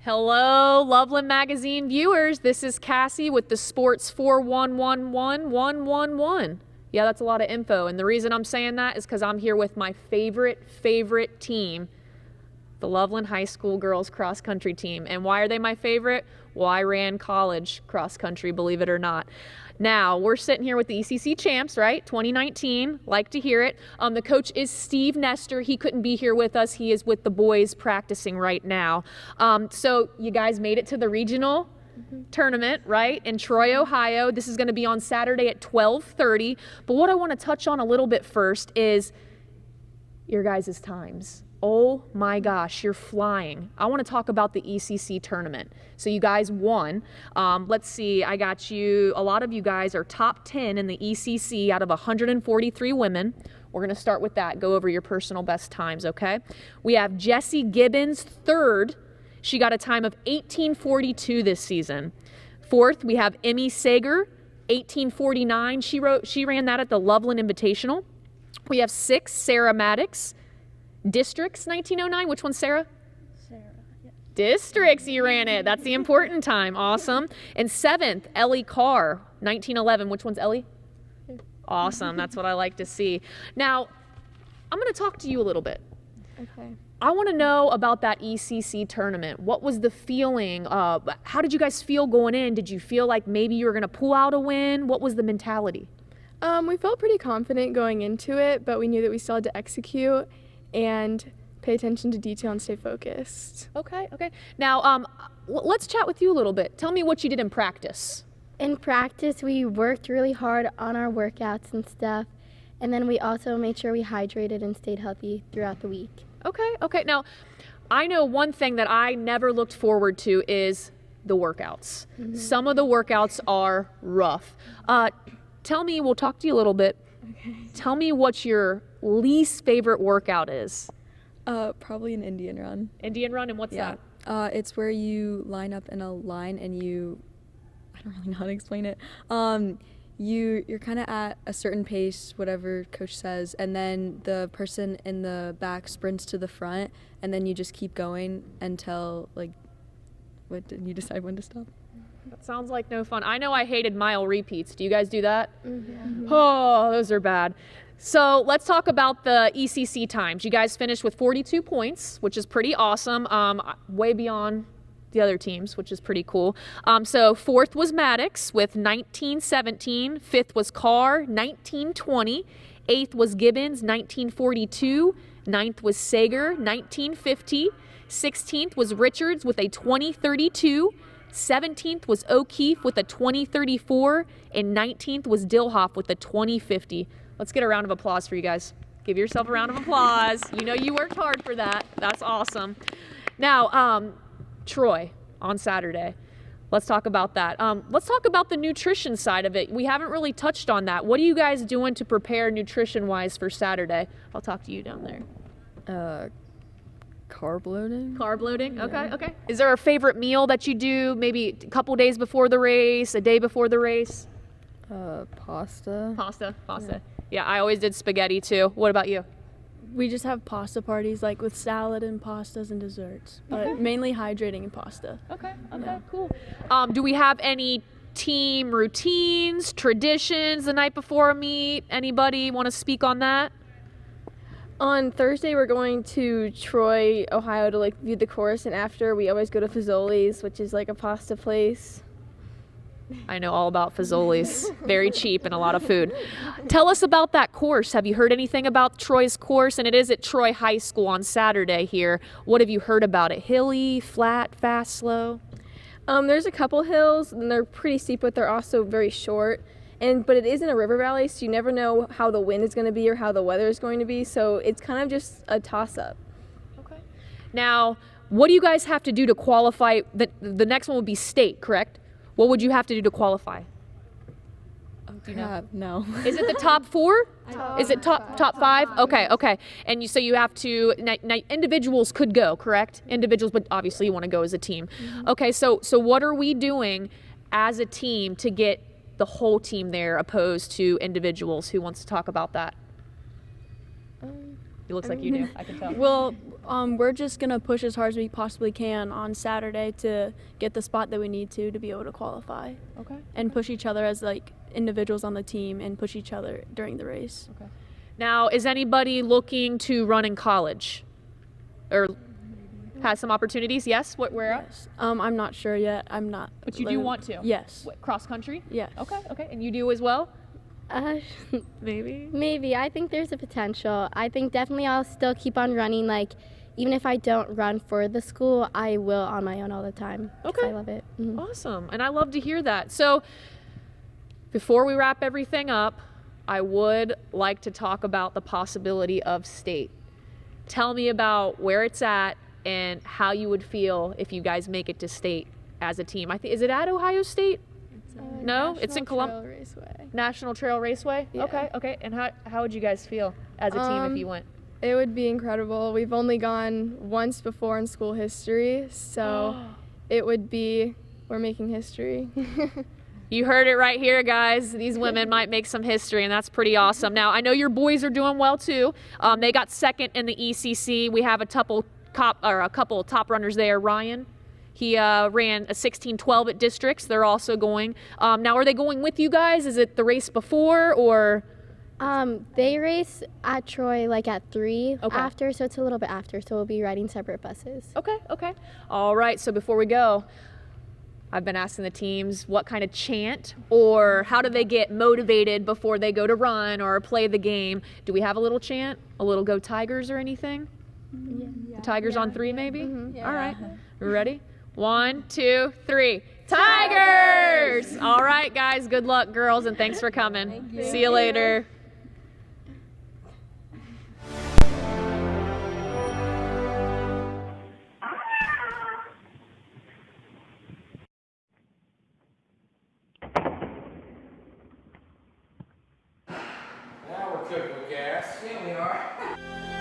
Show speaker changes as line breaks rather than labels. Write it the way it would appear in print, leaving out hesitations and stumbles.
Hello, Loveland Magazine viewers. This is Cassie with the Sports 4111111. Yeah, that's a lot of info. And the reason I'm saying that is because I'm here with my favorite team, the Loveland High School girls cross country team. And why are they my favorite? Well, I ran college cross country, believe it or not. Now, we're sitting here with the ECC champs, right? 2019. Like to hear it. The coach is Steve Nestor. He couldn't be here with us. He is with the boys practicing right now. So you guys made it to the regional tournament, right? In Troy, Ohio. This is going to be on Saturday at 12:30. But what I want to touch on a little bit first is your guys' times. Oh my gosh, you're flying. I want to talk about the ECC tournament. So you guys won. Let's see, I got you, a lot of you guys are top 10 in the ECC out of 143 women. We're going to start with that, go over your personal best times, okay? We have Jessie Gibbons, third. She got a time of 18:42 this season. Fourth, we have Emmy Sager, 18:49. She ran that at the Loveland Invitational. We have sixth, Sarah Maddox. Districts 1909. Which one, Sarah?
Sarah, yeah.
Districts, you ran it. That's the important time. Awesome. And seventh, Ellie Carr, 1911. Which one's Ellie? Awesome. That's what I like to see. Now, I'm going to talk to you a little bit.
Okay.
I want to know about that ECC tournament. What was the feeling? How did you guys feel going in? Did you feel like maybe you were going to pull out a win? What was the mentality?
We felt pretty confident going into it, but we knew that we still had to execute and pay attention to detail and stay focused.
Okay. Now, let's chat with you a little bit. Tell me what you did in practice.
In practice, we worked really hard on our workouts and stuff, and then we also made sure we hydrated and stayed healthy throughout the week.
Okay. Now, I know one thing that I never looked forward to is the workouts. Mm-hmm. Some of the workouts are rough. Tell me, we'll talk to you a little bit.
Okay.
Tell me what your least favorite workout is.
Probably an Indian run.
Indian run, and what's that?
It's where you line up in a line and I don't really know how to explain it. You're kind of at a certain pace, whatever coach says, and then the person in the back sprints to the front, and then you just keep going until, you decide when to stop.
That sounds like no fun. I know I hated mile repeats. Do you guys do that?
Mm-hmm.
Oh, those are bad. So let's talk about the ECC times. You guys finished with 42 points, which is pretty awesome, way beyond the other teams, which is pretty cool. So fourth was Maddox with 19:17. Fifth was Carr, 19:20. Eighth was Gibbons, 19:42. Ninth was Sager, 19:50. 16th was Richards with a 20:32. 17th was O'Keefe with a 20:34. And 19th was Dilhoff with a 20:50. Let's get a round of applause for you guys. Give yourself a round of applause. You know you worked hard for that. That's awesome. Now, Troy on Saturday. Let's talk about that. Let's talk about the nutrition side of it. We haven't really touched on that. What are you guys doing to prepare nutrition-wise for Saturday? I'll talk to you down there.
Carb loading.
Carb loading?
Yeah.
Okay. Is there a favorite meal that you do maybe a couple days before the race, a day before the race?
Pasta.
Pasta. Yeah, I always did spaghetti too. What about you?
We just have pasta parties, like with salad and pastas and desserts, but mainly hydrating and pasta.
Okay,
Yeah.
cool. Do we have any team routines, traditions the night before a meet? Anybody want to speak on that?
On Thursday, we're going to Troy, Ohio to view the course, and after we always go to Fazoli's, which is a pasta place.
I know all about Fazoli's. Very cheap and a lot of food. Tell us about that course. Have you heard anything about Troy's course? And it is at Troy High School on Saturday here. What have you heard about it? Hilly, flat, fast, slow?
There's a couple hills, and they're pretty steep, but they're also very short. But it is in a river valley, so you never know how the wind is going to be or how the weather is going to be. So it's kind of just a toss-up.
Okay. Now, what do you guys have to do to qualify? The next one would be state, correct? What would you have to do to qualify?
Do you know? No.
Is it the top four? Is it top five? Okay. And you have to, now individuals could go, correct? Individuals, but obviously you want to go as a team. Mm-hmm. Okay, so what are we doing as a team to get the whole team there opposed to individuals? Who wants to talk about that? It looks like you do. I can tell.
Well, we're just gonna push as hard as we possibly can on Saturday to get the spot that we need to be able to qualify.
Okay.
And push each other as like individuals on the team and push each other during the race.
Okay. Now, is anybody looking to run in college, or has some opportunities? Yes. Where at?
Yes. I'm not sure yet. I'm not.
But you do want to?
Yes.
What, cross country?
Yes.
Okay. Okay. And you do as well?
Uh,
Maybe.
maybe. I think there's a potential. I think definitely I'll still keep on running. Like, even if I don't run for the school, I will on my own all the time. 'Cause
Okay.
I love it. Mhm.
Awesome. And I love to hear that. So, before we wrap everything up, I would like to talk about the possibility of state. Tell me about where it's at and how you would feel if you guys make it to state as a team. Is it at Ohio State? No, it's in Columbus. National Trail Raceway.
Yeah.
Okay. Okay. And how would you guys feel as a team if you went?
It would be incredible. We've only gone once before in school history, so we're making history.
You heard it right here, guys. These women might make some history, and that's pretty awesome. Now, I know your boys are doing well too. They got second in the ECC. We have a couple top runners there. Ryan, he ran a 16:12 at districts. They're also going. Now, are they going with you guys? Is it the race before or?
They race at Troy like at 3
Okay.
after, so it's a little bit after. So we'll be riding separate buses.
Okay. Okay. All right. So before we go, I've been asking the teams what kind of chant or how do they get motivated before they go to run or play the game. Do we have a little chant? A little Go Tigers or anything? The Tigers on 3 maybe? All right. You ready? 1, 2, 3. Tigers! All right, guys. Good luck, girls, and thanks for coming. See you later.
Now we're cooking with gas. Yeah, we are.